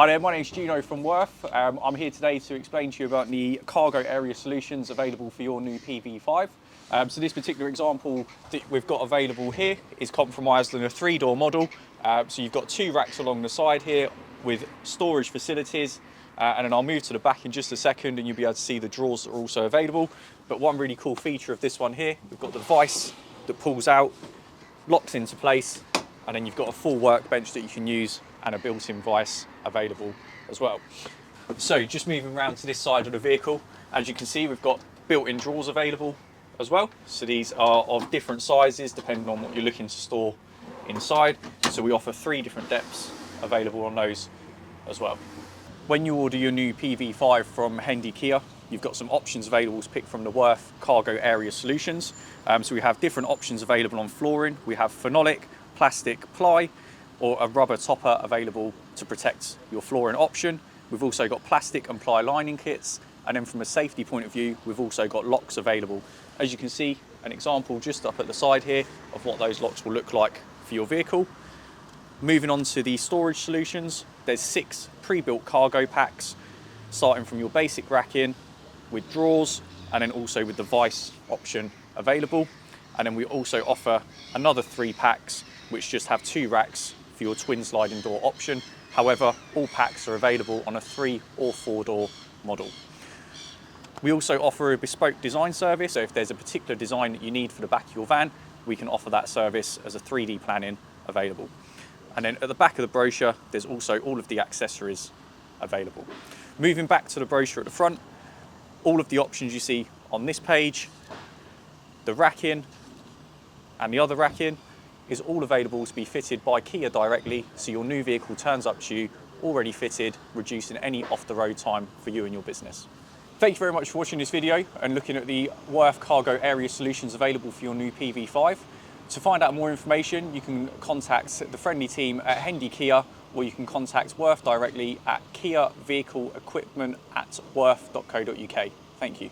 Hi there, my name's Gino from Würth. I'm here today to explain to you about the cargo area solutions available for your new PV5. So this particular example that we've got available here is compromised in a 3-door model. So you've got 2 racks along the side here with storage facilities. And then I'll move to the back in just a second and you'll be able to see the drawers that are also available. But one really cool feature of this one here, we've got the vice that pulls out, locks into place, and then you've got a full workbench that you can use and a built-in vice available as well. So just moving around to this side of the vehicle, as you can see, we've got built-in drawers available as well. So these are of different sizes depending on what you're looking to store inside. So we offer 3 different depths available on those as well. When you order your new PV5 from Hendy Kia, you've got some options available to pick from the Würth cargo area solutions. So we have different options available on flooring. We have phenolic, plastic, ply, or a rubber topper available to protect your flooring option. We've also got plastic and ply lining kits. And then from a safety point of view, we've also got locks available. As you can see, an example just up at the side here of what those locks will look like for your vehicle. Moving on to the storage solutions, there's 6 pre-built cargo packs, starting from your basic racking with drawers, and then also with the vice option available. And then we also offer another 3 packs, which just have 2 racks for your twin sliding door option. However, all packs are available on a 3 or 4-door model. We also offer a bespoke design service, so if there's a particular design that you need for the back of your van, we can offer that service as a 3D planning available. And then at the back of the brochure, there's also all of the accessories available. Moving back to the brochure at the front, all of the options you see on this page, the racking and the other racking, is all available to be fitted by Kia directly, so your new vehicle turns up to you already fitted, reducing any off-the-road time for you and your business. Thank you very much for watching this video and looking at the Würth cargo area solutions available for your new PV5. To find out more information, you can contact the friendly team at Hendy Kia, or you can contact Würth directly at 𝗖𝗶𝘁𝗵𝘁@würth.co.uk. Thank you.